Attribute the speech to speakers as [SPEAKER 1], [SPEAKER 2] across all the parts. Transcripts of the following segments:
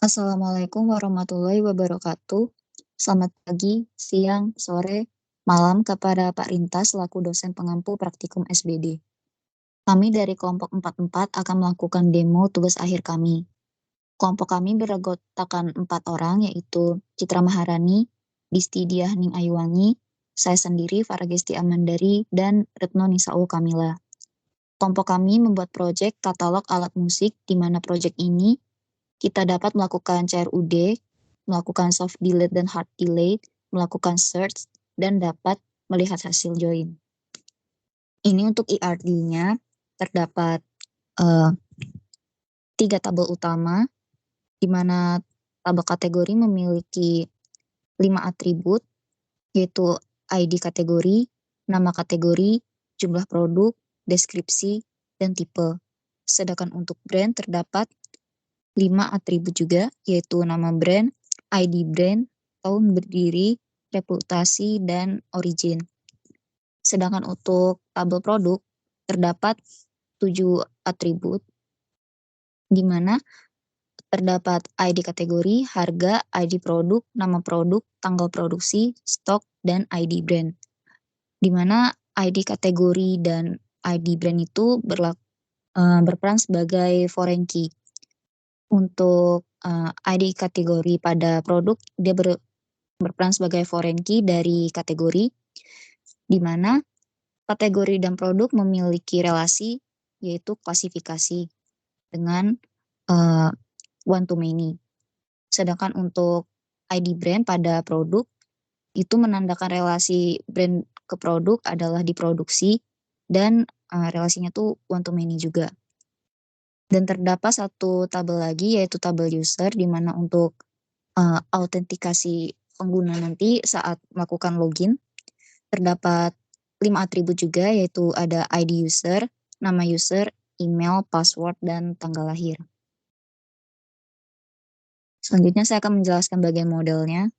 [SPEAKER 1] Assalamualaikum warahmatullahi wabarakatuh. Selamat pagi, siang, sore, malam kepada Pak Rinta selaku dosen pengampu praktikum SBD. Kami dari kelompok 44 akan melakukan demo tugas akhir kami. Kelompok kami beranggotakan 4 orang, yaitu Citra Maharani, Disti Diahning Ayuwangi, saya sendiri Faragesti Amandari, dan Retno Nisau Kamila. Kelompok kami membuat proyek katalog alat musik, di mana proyek ini kita dapat melakukan CRUD, melakukan soft delete dan hard delete, melakukan search, dan dapat melihat hasil join. Ini untuk ERD-nya terdapat 3 tabel utama, di mana tabel kategori memiliki 5 atribut, yaitu ID kategori, nama kategori, jumlah produk, deskripsi, dan tipe. Sedangkan untuk brand terdapat 5 atribut juga, yaitu nama brand, ID brand, tahun berdiri, reputasi, dan origin. Sedangkan untuk tabel produk terdapat 7 atribut, di mana terdapat ID kategori, harga, ID produk, nama produk, tanggal produksi, stok, dan ID brand. Di mana ID kategori dan ID brand itu berperan sebagai foreign key. Untuk ID kategori pada produk, dia berperan sebagai foreign key dari kategori, di mana kategori dan produk memiliki relasi, yaitu klasifikasi dengan one to many. Sedangkan untuk ID brand pada produk, itu menandakan relasi brand ke produk adalah diproduksi, dan relasinya tuh one to many juga. Dan terdapat satu tabel lagi, yaitu tabel user, di mana untuk autentikasi pengguna nanti saat melakukan login terdapat 5 atribut juga, yaitu ada ID user, nama user, email, password, dan tanggal lahir. Selanjutnya saya akan menjelaskan bagian modelnya.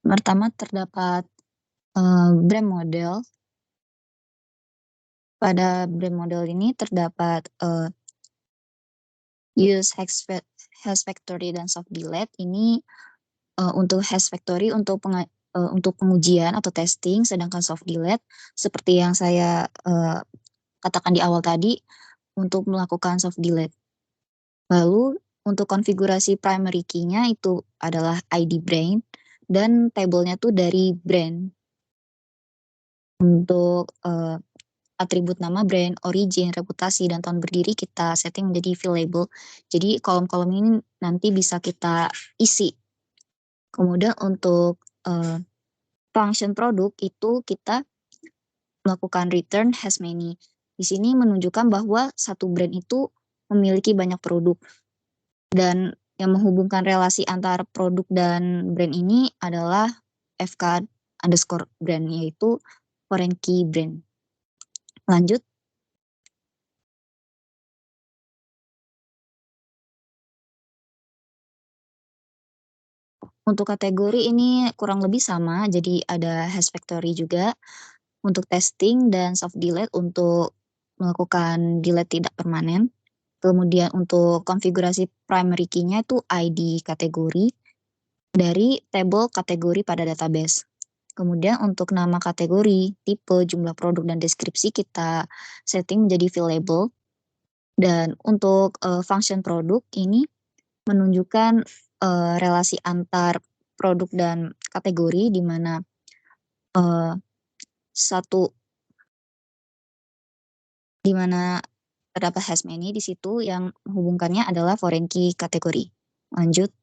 [SPEAKER 1] Pertama terdapat brand model. Pada brand model ini terdapat use hash factory dan soft delete. Ini untuk hash factory untuk pengujian atau testing, sedangkan soft delete seperti yang saya katakan di awal tadi untuk melakukan soft delete. Lalu untuk konfigurasi primary key-nya itu adalah ID brand, dan tabelnya tuh dari brand. Untuk atribut nama brand, origin, reputasi, dan tahun berdiri kita setting menjadi fillable. Jadi kolom-kolom ini nanti bisa kita isi. Kemudian untuk function produk itu kita melakukan return has many. Di sini menunjukkan bahwa satu brand itu memiliki banyak produk. Dan yang menghubungkan relasi antara produk dan brand ini adalah FK_brand, yaitu foreign key brand. Lanjut. Untuk kategori ini kurang lebih sama, jadi ada hash factory juga untuk testing dan soft delete untuk melakukan delete tidak permanen. Kemudian untuk konfigurasi primary key-nya itu ID kategori dari tabel kategori pada database. Kemudian untuk nama kategori, tipe, jumlah produk, dan deskripsi kita setting menjadi fillable. Dan untuk function produk ini menunjukkan relasi antar produk dan kategori, di mana terdapat hash many di situ, yang menghubungkannya adalah foreign key kategori. Lanjut.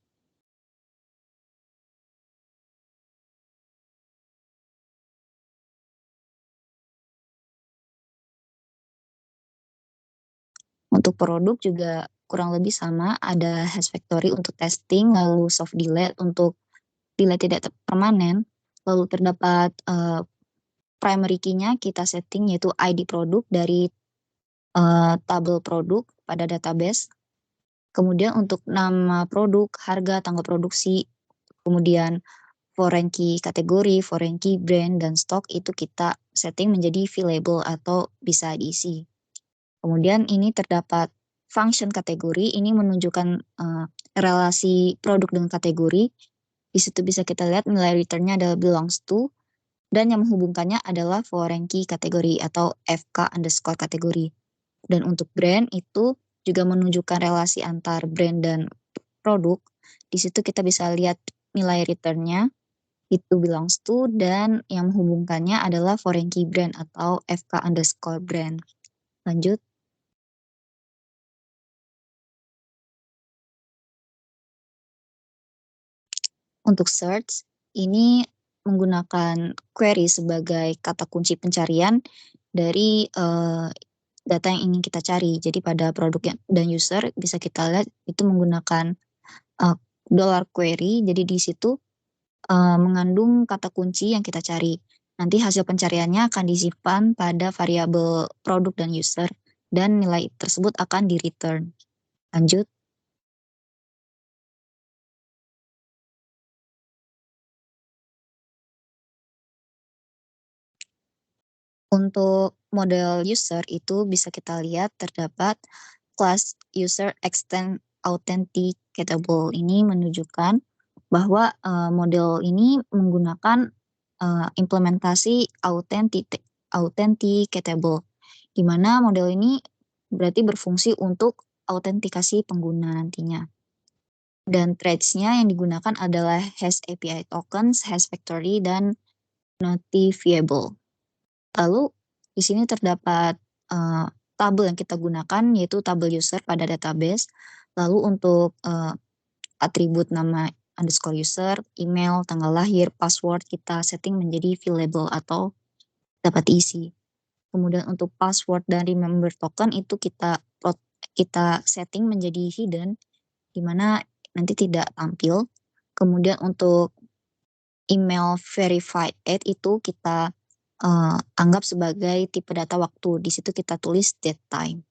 [SPEAKER 1] Untuk produk juga kurang lebih sama, ada hash factory untuk testing, lalu soft delete untuk delete tidak permanen, lalu terdapat primary key-nya kita setting yaitu ID produk dari, tabel produk pada database. Kemudian untuk nama produk, harga, tanggal produksi, kemudian foreign key kategori, foreign key brand, dan stok itu kita setting menjadi viewable atau bisa diisi. Kemudian ini terdapat function kategori, ini menunjukkan, relasi produk dengan kategori. Di situ bisa kita lihat nilai return-nya adalah belongs to, dan yang menghubungkannya adalah foreign key kategori atau FK_kategori. Dan untuk brand itu juga menunjukkan relasi antar brand dan produk. Di situ kita bisa lihat nilai return-nya itu belongs to, dan yang menghubungkannya adalah foreign key brand atau FK_brand. Lanjut. Untuk search, ini menggunakan query sebagai kata kunci pencarian dari, data yang ingin kita cari. Jadi pada produk dan user bisa kita lihat itu menggunakan, dollar query, jadi di situ, mengandung kata kunci yang kita cari. Nanti hasil pencariannya akan disimpan pada variabel produk dan user, dan nilai tersebut akan di-return. Lanjut. Untuk model user itu bisa kita lihat terdapat kelas user extend authenticatable. Ini menunjukkan bahwa, model ini menggunakan, implementasi authenticatable, di mana model ini berarti berfungsi untuk autentikasi pengguna nantinya. Dan threads-nya yang digunakan adalah hash API tokens, hash factory, dan notifiable. Lalu di sini terdapat, tabel yang kita gunakan yaitu tabel user pada database. Lalu untuk, atribut nama underscore user, email, tanggal lahir, password kita setting menjadi viewable atau dapat diisi. Kemudian untuk password dan remember token itu kita setting menjadi hidden, di mana nanti tidak tampil. Kemudian untuk email verified add itu kita, anggap sebagai tipe data waktu, di situ kita tulis date time.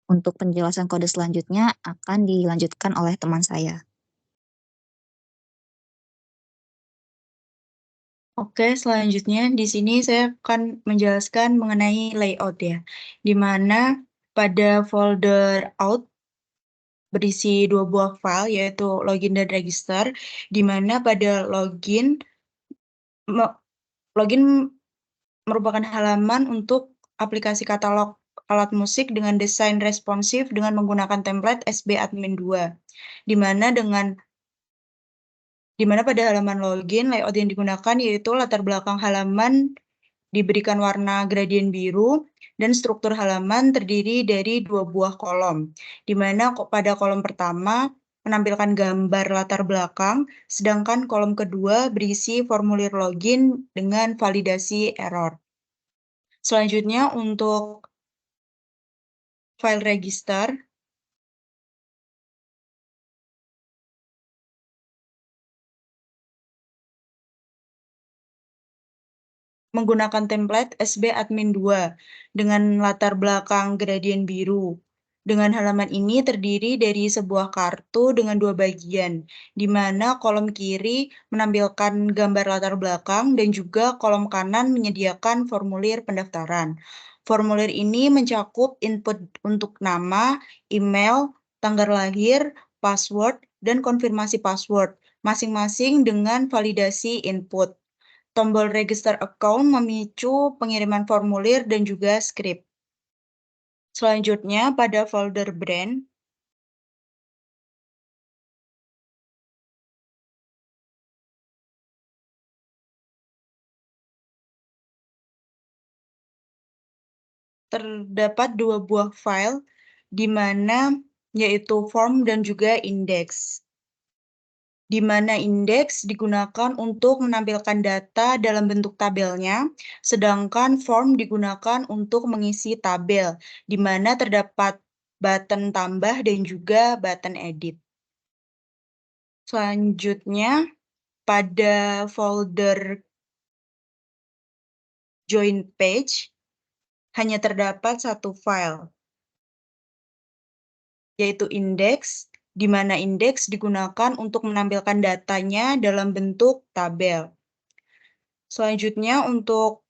[SPEAKER 1] Untuk penjelasan kode selanjutnya akan dilanjutkan oleh teman saya.
[SPEAKER 2] Oke, selanjutnya di sini saya akan menjelaskan mengenai layout ya, di mana pada folder out berisi 2 buah file yaitu login dan register, di mana pada login merupakan halaman untuk aplikasi katalog alat musik dengan desain responsif dengan menggunakan template SB Admin 2, di mana pada halaman login layout yang digunakan yaitu latar belakang halaman diberikan warna gradien biru dan struktur halaman terdiri dari 2 buah kolom, di mana pada kolom pertama menampilkan gambar latar belakang, sedangkan kolom kedua berisi formulir login dengan validasi error. Selanjutnya untuk file register menggunakan template SB Admin 2 dengan latar belakang gradien biru. Dengan halaman ini terdiri dari sebuah kartu dengan 2 bagian, di mana kolom kiri menampilkan gambar latar belakang dan juga kolom kanan menyediakan formulir pendaftaran. Formulir ini mencakup input untuk nama, email, tanggal lahir, password, dan konfirmasi password, masing-masing dengan validasi input. Tombol register account memicu pengiriman formulir dan juga script. Selanjutnya pada folder brand, terdapat 2 buah file di mana yaitu form dan juga index. Di mana indeks digunakan untuk menampilkan data dalam bentuk tabelnya, sedangkan form digunakan untuk mengisi tabel, di mana terdapat button tambah dan juga button edit. Selanjutnya, pada folder join page, hanya terdapat satu file, yaitu indeks, di mana indeks digunakan untuk menampilkan datanya dalam bentuk tabel. Selanjutnya untuk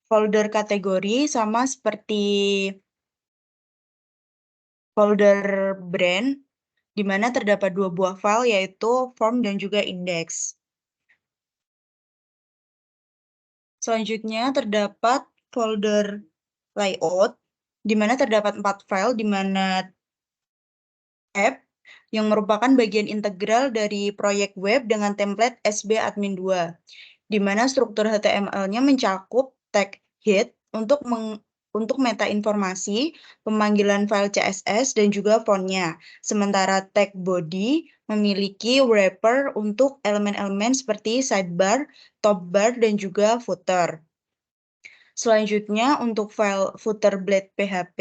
[SPEAKER 2] folder kategori sama seperti folder brand, di mana terdapat dua buah file yaitu form dan juga index. Selanjutnya terdapat folder layout, di mana terdapat 4 file, di mana app yang merupakan bagian integral dari proyek web dengan template SB Admin 2, di mana struktur HTML-nya mencakup tag head untuk meta informasi, pemanggilan file CSS, dan juga fontnya. Sementara tag body memiliki wrapper untuk elemen-elemen seperti sidebar, top bar, dan juga footer. Selanjutnya untuk file footer blade PHP,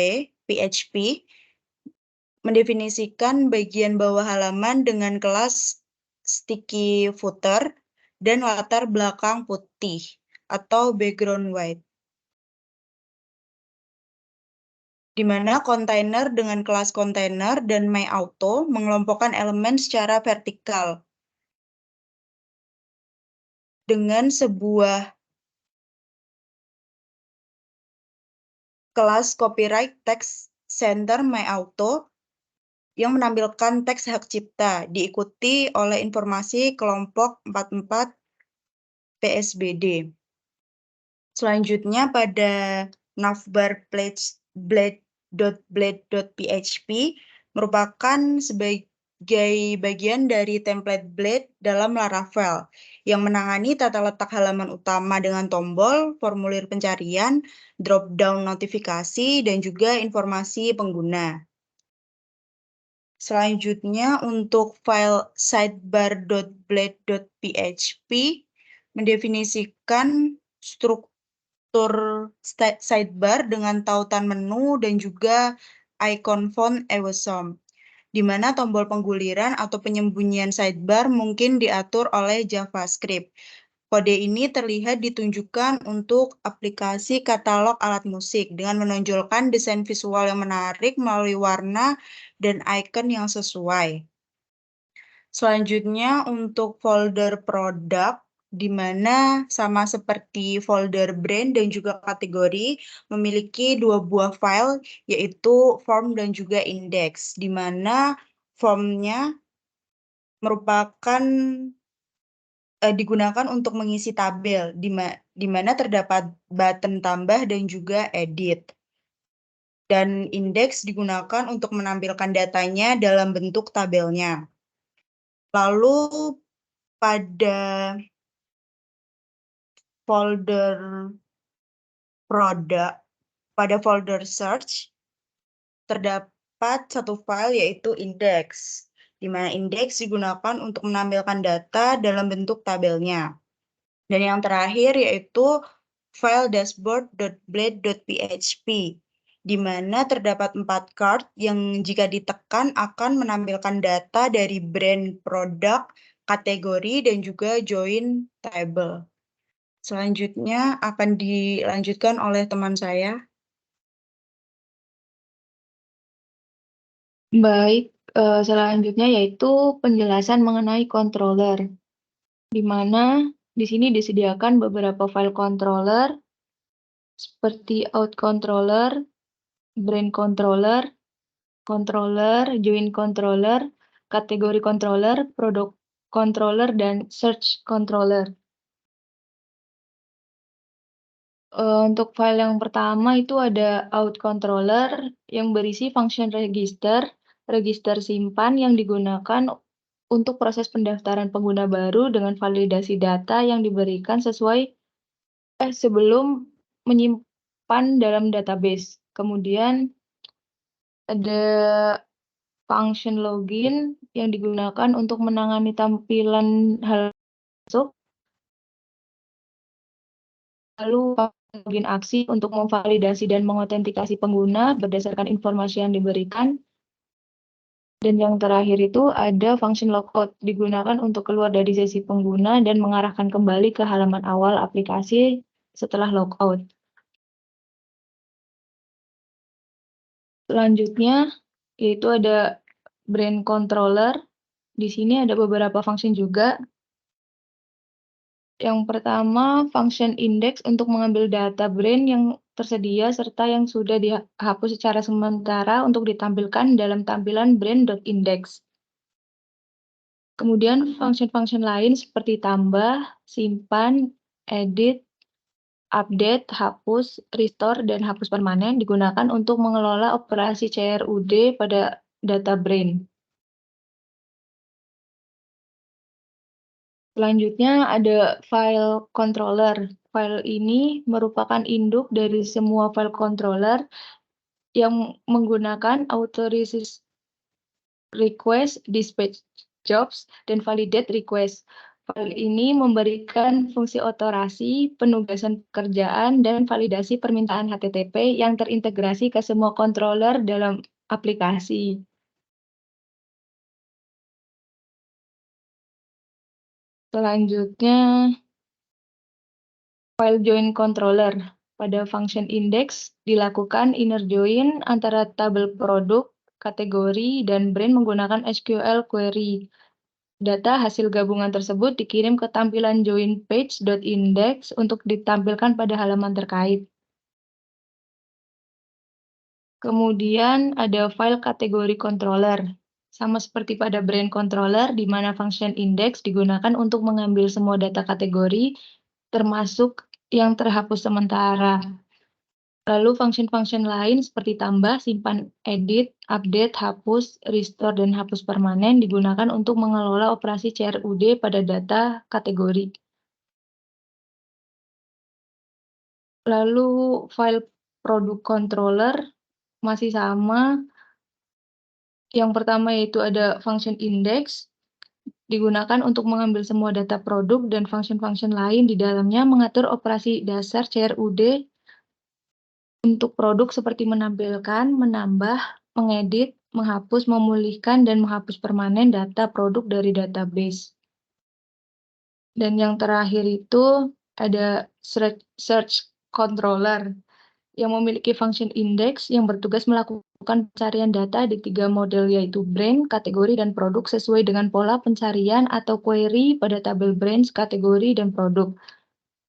[SPEAKER 2] mendefinisikan bagian bawah halaman dengan kelas sticky footer dan latar belakang putih atau background white. Di mana kontainer dengan kelas kontainer dan myAuto mengelompokkan elemen secara vertikal dengan sebuah kelas copyright text center myAuto yang menampilkan teks hak cipta, diikuti oleh informasi kelompok 44 PSBD. Selanjutnya pada navbar blade.blade.php merupakan sebagai bagian dari template Blade dalam Laravel yang menangani tata letak halaman utama dengan tombol, formulir pencarian, drop-down notifikasi, dan juga informasi pengguna. Selanjutnya untuk file sidebar.blade.php mendefinisikan struktur sidebar dengan tautan menu dan juga icon font awesome, di mana tombol pengguliran atau penyembunyian sidebar mungkin diatur oleh JavaScript. Kode ini terlihat ditunjukkan untuk aplikasi katalog alat musik dengan menonjolkan desain visual yang menarik melalui warna dan icon yang sesuai. Selanjutnya untuk folder produk, di mana sama seperti folder brand dan juga kategori memiliki dua buah file yaitu form dan juga index, di mana formnya merupakan digunakan untuk mengisi tabel, di mana terdapat button tambah dan juga edit. Dan indeks digunakan untuk menampilkan datanya dalam bentuk tabelnya. Lalu pada folder produk, pada folder search, terdapat satu file yaitu index, di mana indeks digunakan untuk menampilkan data dalam bentuk tabelnya. Dan yang terakhir yaitu file dashboard.blade.php, di mana terdapat 4 card yang jika ditekan akan menampilkan data dari brand produk, kategori, dan juga join table. Selanjutnya akan dilanjutkan oleh teman saya.
[SPEAKER 3] Baik, selanjutnya yaitu penjelasan mengenai controller, di mana di sini disediakan beberapa file controller seperti out controller, brand controller, join controller, kategori controller, product controller, dan search controller. Untuk file yang pertama itu ada out controller yang berisi function register simpan yang digunakan untuk proses pendaftaran pengguna baru dengan validasi data yang diberikan sebelum menyimpan dalam database. Kemudian ada function login yang digunakan untuk menangani tampilan halaman masuk. Lalu login aksi untuk memvalidasi dan mengotentikasi pengguna berdasarkan informasi yang diberikan. Dan yang terakhir itu ada function logout, digunakan untuk keluar dari sesi pengguna dan mengarahkan kembali ke halaman awal aplikasi setelah logout. Selanjutnya yaitu ada brand controller. Di sini ada beberapa function juga. Yang pertama, function index untuk mengambil data brand yang tersedia serta yang sudah dihapus secara sementara untuk ditampilkan dalam tampilan brand.index. Kemudian function-function lain seperti tambah, simpan, edit, update, hapus, restore, dan hapus permanen digunakan untuk mengelola operasi CRUD pada data brand. Selanjutnya ada file controller. File ini merupakan induk dari semua file controller yang menggunakan authorization request, dispatch jobs, dan validate request. File ini memberikan fungsi otorasi, penugasan pekerjaan, dan validasi permintaan HTTP yang terintegrasi ke semua controller dalam aplikasi. Selanjutnya, file join controller. Pada function index dilakukan inner join antara tabel produk, kategori, dan brand menggunakan SQL query. Data hasil gabungan tersebut dikirim ke tampilan join page.index untuk ditampilkan pada halaman terkait. Kemudian ada file kategori controller. Sama seperti pada brand controller, di mana function index digunakan untuk mengambil semua data kategori, termasuk yang terhapus sementara. Lalu function-function lain seperti tambah, simpan, edit, update, hapus, restore, dan hapus permanen digunakan untuk mengelola operasi CRUD pada data kategori. Lalu file produk controller masih sama. Yang pertama yaitu ada function index, digunakan untuk mengambil semua data produk dan function-function lain di dalamnya mengatur operasi dasar CRUD untuk produk seperti menampilkan, menambah, mengedit, menghapus, memulihkan, dan menghapus permanen data produk dari database. Dan yang terakhir itu ada search controller yang memiliki function index yang bertugas melakukan pencarian data di 3 model yaitu brand, kategori, dan produk sesuai dengan pola pencarian atau query pada tabel brand, kategori, dan produk.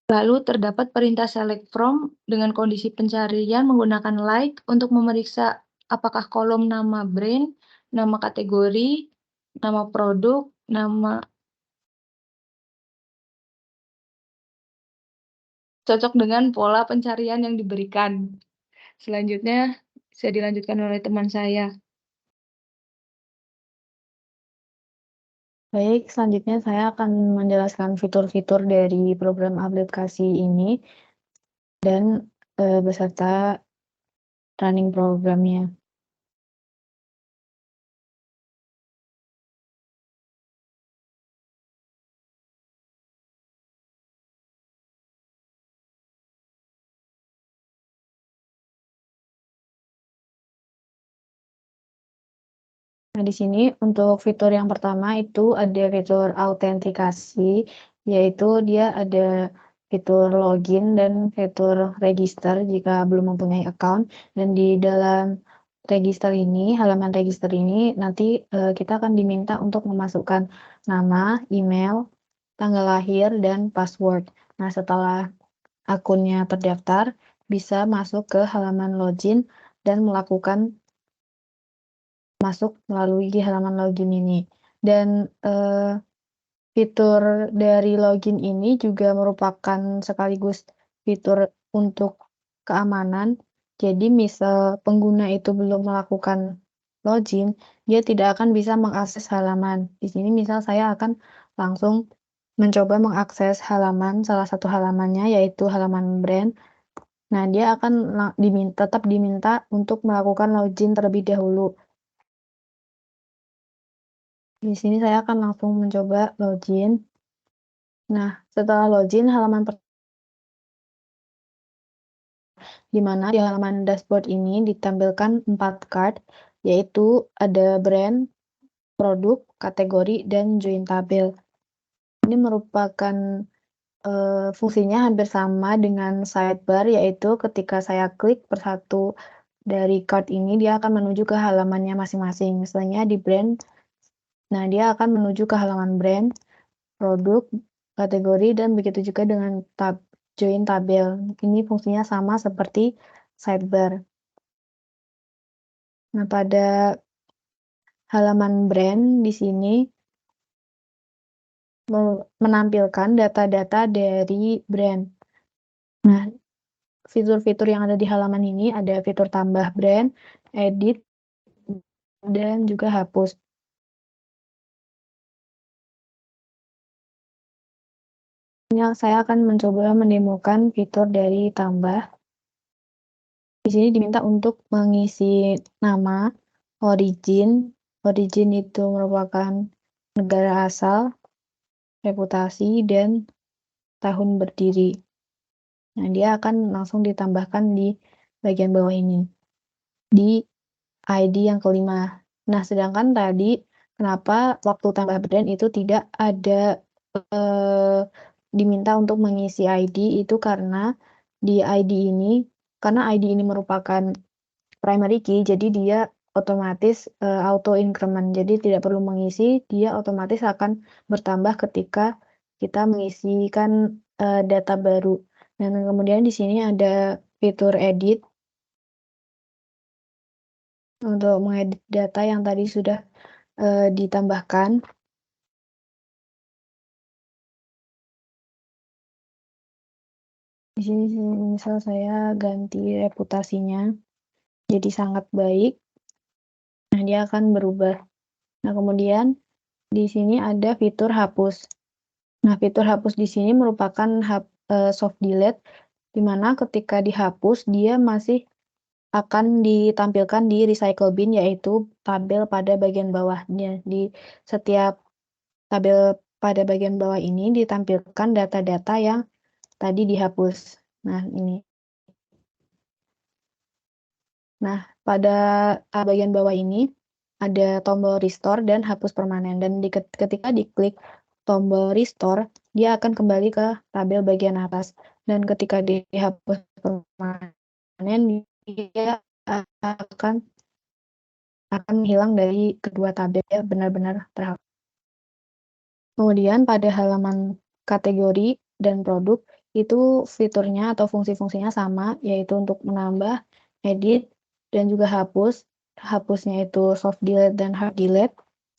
[SPEAKER 3] Lalu terdapat perintah select from dengan kondisi pencarian menggunakan like untuk memeriksa apakah kolom nama brand, nama kategori, nama produk, nama cocok dengan pola pencarian yang diberikan. Selanjutnya bisa dilanjutkan oleh teman saya.
[SPEAKER 4] Baik, selanjutnya saya akan menjelaskan fitur-fitur dari program aplikasi ini dan beserta running programnya. Nah, di sini untuk fitur yang pertama itu ada fitur autentikasi, yaitu dia ada fitur login dan fitur register jika belum mempunyai account. Dan di dalam register ini, halaman register ini nanti kita akan diminta untuk memasukkan nama, email, tanggal lahir, dan password. Nah, setelah akunnya terdaftar, bisa masuk ke halaman login dan melakukan masuk melalui halaman login ini. Dan fitur dari login ini juga merupakan sekaligus fitur untuk keamanan. Jadi misal pengguna itu belum melakukan login, dia tidak akan bisa mengakses halaman. Di sini misal saya akan langsung mencoba mengakses halaman, salah satu halamannya yaitu halaman brand. Nah, dia akan tetap diminta untuk melakukan login terlebih dahulu. Di sini saya akan langsung mencoba login. Nah, setelah login, di mana di halaman dashboard ini ditampilkan 4 card, yaitu ada brand, produk, kategori, dan join tabel. Ini merupakan fungsinya hampir sama dengan sidebar, yaitu ketika saya klik persatu dari card ini dia akan menuju ke halamannya masing-masing. Misalnya di brand, nah dia akan menuju ke halaman brand, produk, kategori, dan begitu juga dengan join tabel. Ini fungsinya sama seperti sidebar. Nah, pada halaman brand di sini menampilkan data-data dari brand. Nah, fitur-fitur yang ada di halaman ini ada fitur tambah brand, edit, dan juga hapus. Saya akan mencoba mendemokan fitur dari tambah. Di sini diminta untuk mengisi nama, origin. Origin itu merupakan negara asal, reputasi, dan tahun berdiri. Nah, dia akan langsung ditambahkan di bagian bawah ini, di ID yang kelima. Nah, sedangkan tadi kenapa waktu tambah brand itu tidak ada diminta untuk mengisi ID itu karena di ID ini, karena ID ini merupakan primary key, jadi dia otomatis auto increment, jadi tidak perlu mengisi, dia otomatis akan bertambah ketika kita mengisikan data baru. Dan kemudian di sini ada fitur edit untuk mengedit data yang tadi sudah ditambahkan. Di sini misal saya ganti reputasinya jadi sangat baik. Nah, dia akan berubah. Nah, kemudian di sini ada fitur hapus. Nah, fitur hapus di sini merupakan soft delete, di mana ketika dihapus dia masih akan ditampilkan di recycle bin, yaitu tabel pada bagian bawahnya. Di setiap tabel pada bagian bawah ini ditampilkan data-data yang tadi dihapus. Nah, ini. Nah, pada bagian bawah ini ada tombol restore dan hapus permanen, dan ketika diklik tombol restore, dia akan kembali ke tabel bagian atas, dan ketika dihapus permanen, dia akan menghilang dari kedua tabel, ya benar-benar terhapus. Kemudian pada halaman kategori dan produk itu fiturnya atau fungsi-fungsinya sama, yaitu untuk menambah, edit, dan juga hapus. Hapusnya itu soft delete dan hard delete.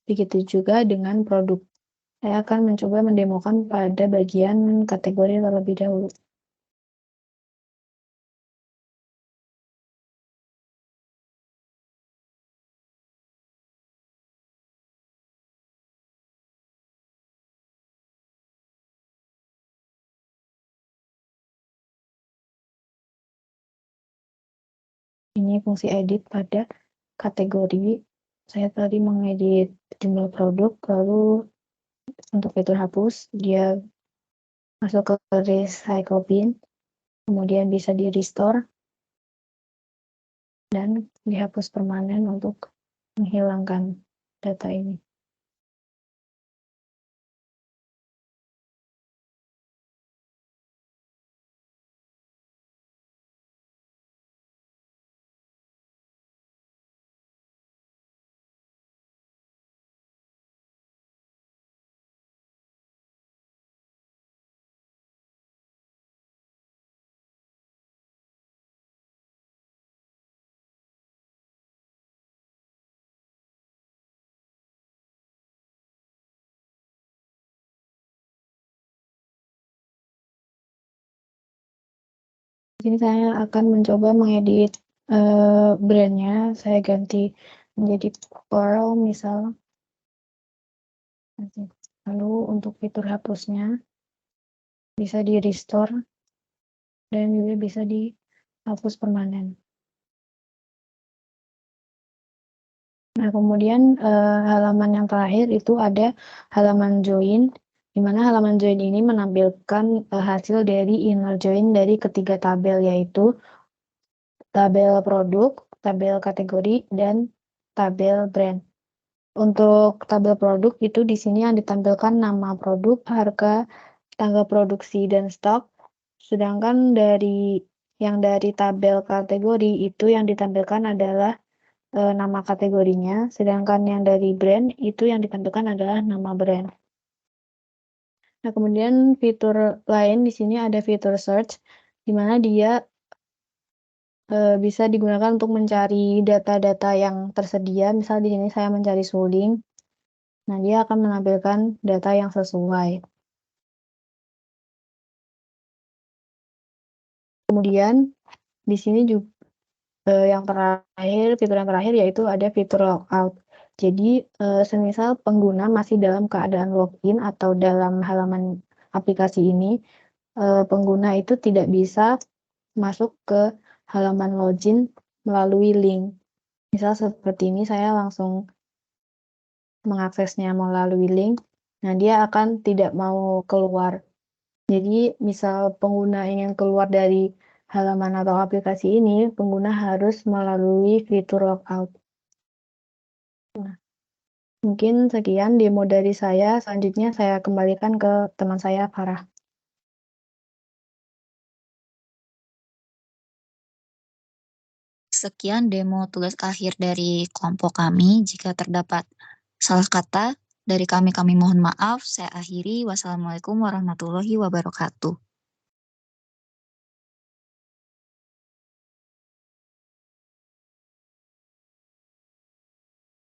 [SPEAKER 4] Begitu juga dengan produk. Saya akan mencoba mendemokan pada bagian kategori terlebih dahulu. Ini fungsi edit pada kategori. Saya tadi mengedit jumlah produk, lalu untuk fitur hapus, dia masuk ke recycle bin, kemudian bisa di restore, dan dihapus permanen untuk menghilangkan data ini. Di sini saya akan mencoba mengedit brandnya. Saya ganti menjadi Pearl misal. Lalu untuk fitur hapusnya bisa di restore dan juga bisa dihapus permanen. Nah, kemudian halaman yang terakhir itu ada halaman join, di mana halaman join ini menampilkan hasil dari inner join dari ketiga tabel, yaitu tabel produk, tabel kategori, dan tabel brand. Untuk tabel produk itu di sini yang ditampilkan nama produk, harga, tanggal produksi, dan stok. Sedangkan dari yang dari tabel kategori itu yang ditampilkan adalah nama kategorinya, sedangkan yang dari brand itu yang ditampilkan adalah nama brand. Nah, kemudian fitur lain di sini ada fitur search, di mana dia bisa digunakan untuk mencari data-data yang tersedia. Misal di sini saya mencari suling, nah dia akan menampilkan data yang sesuai. Kemudian di sini juga yang terakhir, fitur yang terakhir yaitu ada fitur logout. Jadi semisal pengguna masih dalam keadaan login atau dalam halaman aplikasi ini, pengguna itu tidak bisa masuk ke halaman login melalui link. Misal seperti ini, saya langsung mengaksesnya melalui link, nah dia akan tidak mau keluar. Jadi misal pengguna ingin keluar dari halaman atau aplikasi ini, pengguna harus melalui fitur logout. Nah, mungkin sekian demo dari saya, selanjutnya saya kembalikan ke teman saya, Farah.
[SPEAKER 1] Sekian demo tugas akhir dari kelompok kami. Jika terdapat salah kata dari kami mohon maaf. Saya akhiri. Wassalamualaikum warahmatullahi wabarakatuh.